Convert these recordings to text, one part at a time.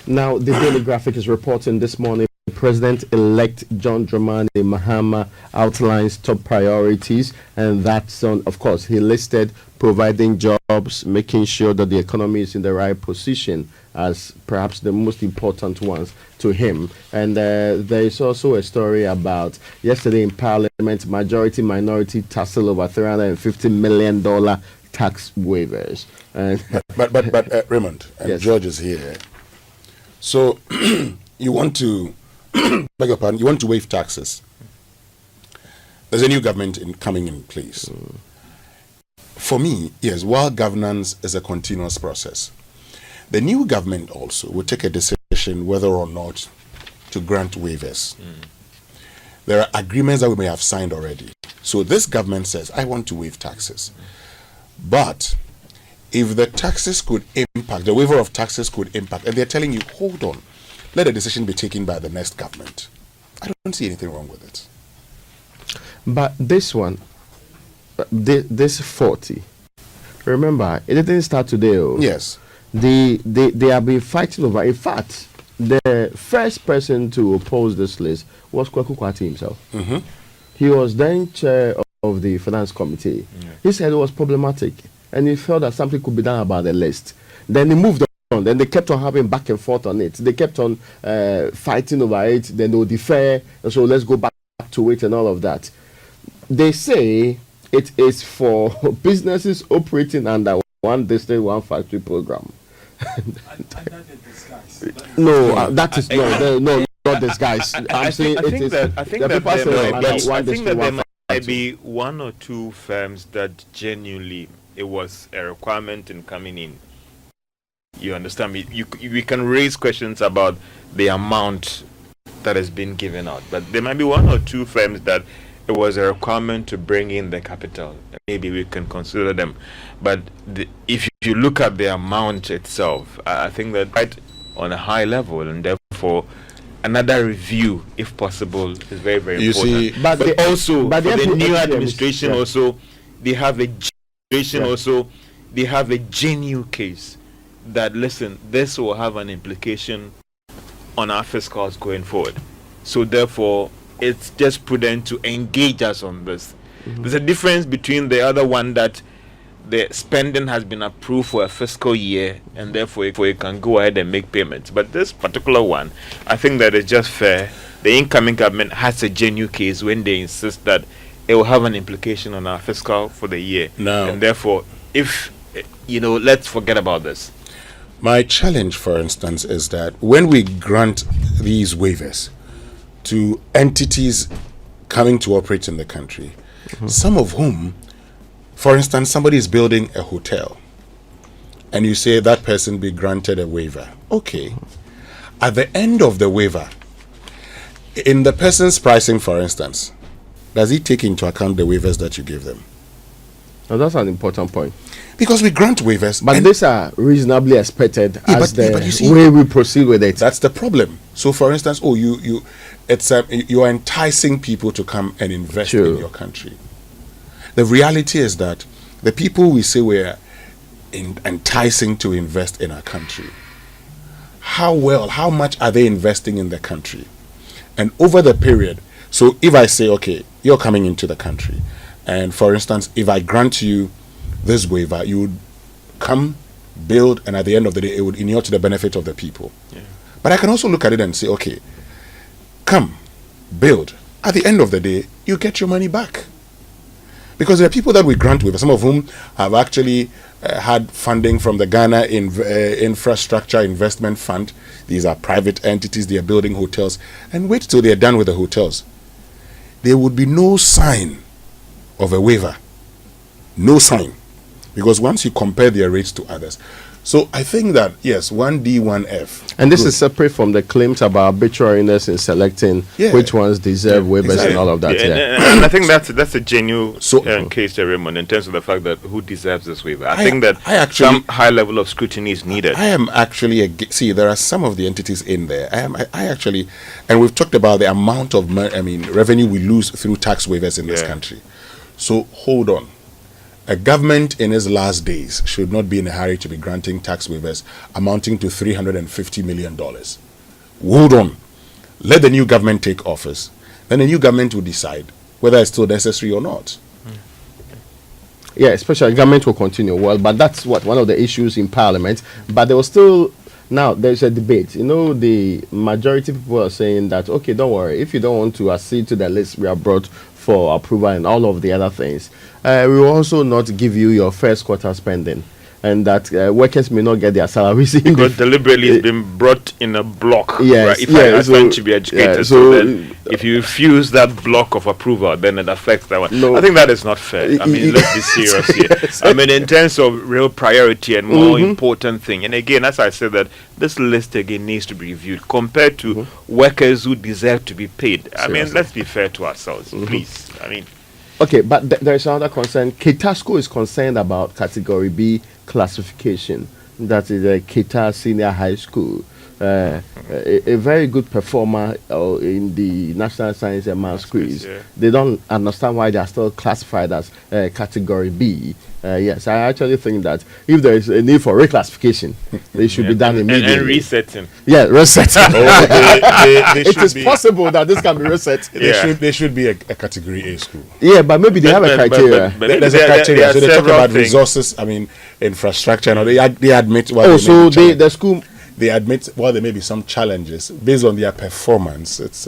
Now, the Daily Graphic is reporting this morning President-elect John Dramani Mahama outlines top priorities, and that's on, of course, he listed providing jobs, making sure that the economy is in the right position as perhaps the most important ones to him. And there is also a story about yesterday in Parliament, majority minority tussle over $350 million tax waivers. And but Raymond, and yes. George is here. So you want to beg your pardon, you want to waive taxes. There's a new government coming in place. For me, yes, while governance is a continuous process, the new government also will take a decision whether or not to grant waivers. There are agreements that we may have signed already. So this government says, I want to waive taxes. But if the taxes could impact, the waiver of taxes could impact, and they're telling you, hold on, let a decision be taken by the next government. I don't see anything wrong with it. But this one, this 40, remember, it didn't start today. Oh. Yes. They have been fighting over. In fact, the first person to oppose this list was Kwaku Kwati himself. He was then chair of the finance committee. He said it was problematic, and he felt that something could be done about the list. Then he moved on. Then they kept on having back and forth on it. They kept on fighting over it. Then they'll defer. So let's go back to it and all of that. They say it is for businesses operating under one district, one factory program. No, that is not disguise. I'm saying it is. I think that there might be one or two firms that genuinely it was a requirement in coming in. You understand me? We can raise questions about the amount that has been given out, but there might be one or two firms that it was a requirement to bring in the capital. Maybe we can consider them. But if you look at the amount itself, I think that right on a high level, and therefore another review, if possible, is very, very important. You see, but also for the new administration, also they have a they have a genuine case that, listen, this will have an implication on our fiscals going forward. So therefore, it's just prudent to engage us on this. There's a difference between the other one that the spending has been approved for a fiscal year, and therefore you can go ahead and make payments. But this particular one, I think that it's just fair. The incoming government has a genuine case when they insist that it will have an implication on our fiscal for the year. No. And therefore, if, let's forget about this. My challenge, for instance, is that when we grant these waivers to entities coming to operate in the country, some of whom, for instance, somebody is building a hotel, and you say that person be granted a waiver. Okay. At the end of the waiver, in the person's pricing, for instance, does he take into account the waivers that you give them? Now, that's an important point. Because we grant waivers. But these are reasonably expected as the way we proceed with it. That's the problem. So, for instance, you are enticing people to come and invest in your country. The reality is that the people we say we're enticing to invest in our country, how much are they investing in the country? And over the period, so if I say, okay, you're coming into the country, and for instance, if I grant you this waiver, you would come, build, and at the end of the day, it would inure to the benefit of the people. Yeah. But I can also look at it and say, okay, come, build. At the end of the day, you get your money back. Because there are people that we grant waivers, some of whom have actually had funding from the Ghana Infrastructure Investment Fund. These are private entities, they are building hotels. And wait till they are done with the hotels. There would be no sign of a waiver. No sign. Because once you compare their rates to others. So I think that, yes, 1D, 1F. And this is separate from the claims about arbitrariness in selecting which ones deserve waivers and all of that. And I think that's a genuine case there, Raymond, in terms of the fact that who deserves this waiver. I think that some high level of scrutiny is needed. I am actually, there are some of the entities in there. I actually, and we've talked about the amount of revenue we lose through tax waivers in this country. So hold on. a government in its last days should not be in a hurry to be granting tax waivers amounting to $350 million. Hold on. Let the new government take office. Then the new government will decide whether it's still necessary or not. Yeah, especially government will continue. Well, but that's one of the issues in Parliament. But there was still, now there's a debate. You know, the majority of people are saying that, okay, don't worry. If you don't want to accede to the list we have brought for approval and all of the other things, we will also not give you your first quarter spending. And that workers may not get their salaries in because deliberately it's been brought in a block. Yes, right? If yeah, I ask them so, to be educated, yeah, so then if you refuse that block of approval, then it affects that one. No. I think that is not fair. I mean, let's be serious here. Yes. I mean, in terms of real priority and more important thing, and again, as I said, that this list again needs to be reviewed compared to workers who deserve to be paid. I mean, let's be fair to ourselves, please. I mean. Okay, but there is another concern. Ketasco is concerned about Category B classification. That is a Kita Senior High School. A very good performer in the National Science and Maths quiz. Yeah. They don't understand why they are still classified as Category B. Yes, I actually think that if there is a need for reclassification, they should be done immediately. And resetting. Yeah, resetting. It is be, possible that this can be reset. They should be a Category A school. Yeah, but maybe they have a criteria. But there's a criteria. So they talk about resources, I mean, infrastructure, and all. They admit The school. They admit there may be some challenges based on their performance. It's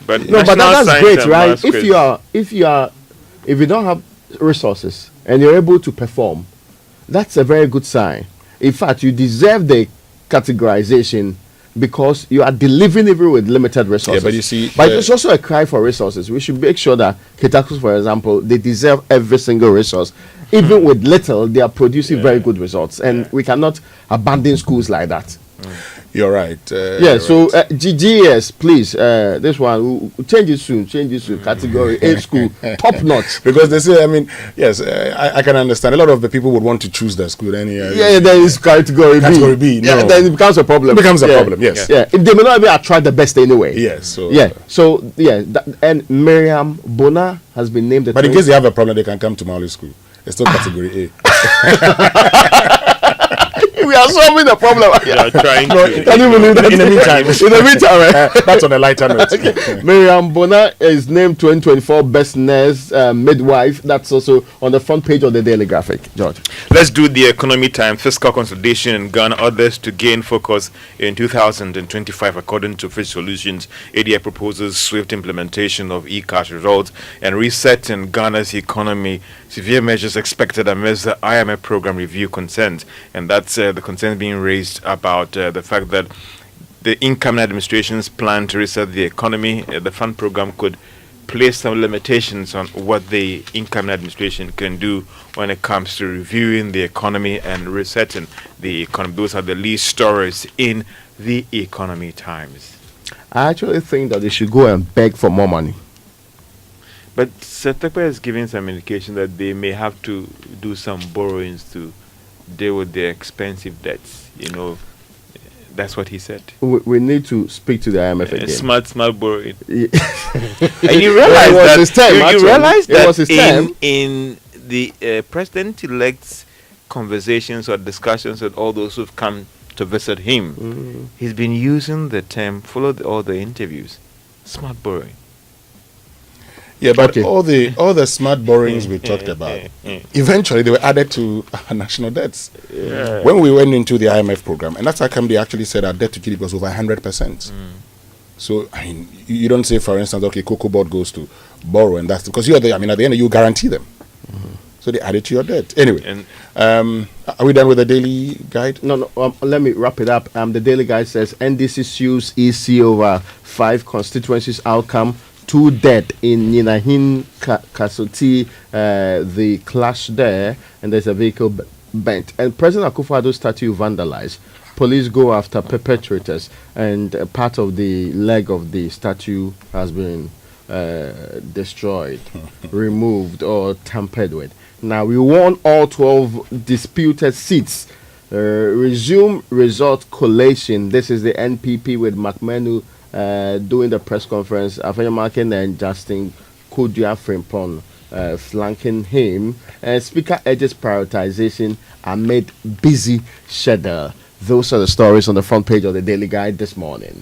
but that's great, right? If you don't have resources and you're able to perform, that's a very good sign. In fact, you deserve the categorization because you are delivering even with limited resources. Yeah, but you see, but it's also a cry for resources. We should make sure that Ketakos, for example, they deserve every single resource. Even with little, they are producing very good results, and we cannot abandon schools like that. You're right. So GGS, please. This one, change it soon. Category A school, top notch. Because they say, I mean, yes, I can understand. A lot of the people would want to choose their school. Then is category B. Category B. No. Yeah, then it becomes a problem. Yes. Yeah. If they may not even attract the best anyway. Yes. So. Yeah. So and Miriam Bona has been named. But in case they have a problem, they can come to Mauli School. It's still Category A. We are solving the problem. Trying can you believe that? In the meantime, that's on a lighter note. Okay. Miriam Bona is named 2024 Best Nurse Midwife. That's also on the front page of the Daily Graphic. George. Let's do the economy time. Fiscal consolidation in Ghana, others to gain focus in 2025, according to Fish Solutions. ADI proposes swift implementation of e-cash results and reset in Ghana's economy. Severe measures expected amidst the IMF program review concerns, and that's the concern being raised about the fact that the incoming administration's plan to reset the economy, the fund program could place some limitations on what the incoming administration can do when it comes to reviewing the economy and resetting the economy. Those are the lead stories in the Economy Times. I actually think that they should go and beg for more money. But Setepa is giving some indication that they may have to do some borrowings to deal with their expensive debts. That's what he said. We need to speak to the IMF again. Smart borrowing. Yeah. And you realize that in the president-elect's conversations or discussions with all those who've come to visit him, he's been using the term, follow all the interviews, smart borrowing. Yeah, but all the smart borrowings we talked about, eventually they were added to our national debts. Yeah. When we went into the IMF program, and that's how come they actually said our debt to GDP was over 100%. So, I mean, you don't say, for instance, okay, Cocoa Board goes to borrow, and that's because at the end, you guarantee them. So they add it to your debt. Anyway, are we done with the daily guide? No. Let me wrap it up. The daily guide says NDC sues EC over 5 constituencies outcome. 2 dead in Ninahin Kasoti, the clash there, and there's a vehicle bent. And President Akufo-Addo's statue vandalized. Police go after perpetrators, and part of the leg of the statue has been destroyed, removed, or tampered with. Now, we won all 12 disputed seats. Resume result collation. This is the NPP with McMenu doing the press conference. Afenya Markin and Justin Kodua Frimpong flanking him. Speaker urges prioritization amid busy schedule. Those are the stories on the front page of the Daily Guide this morning.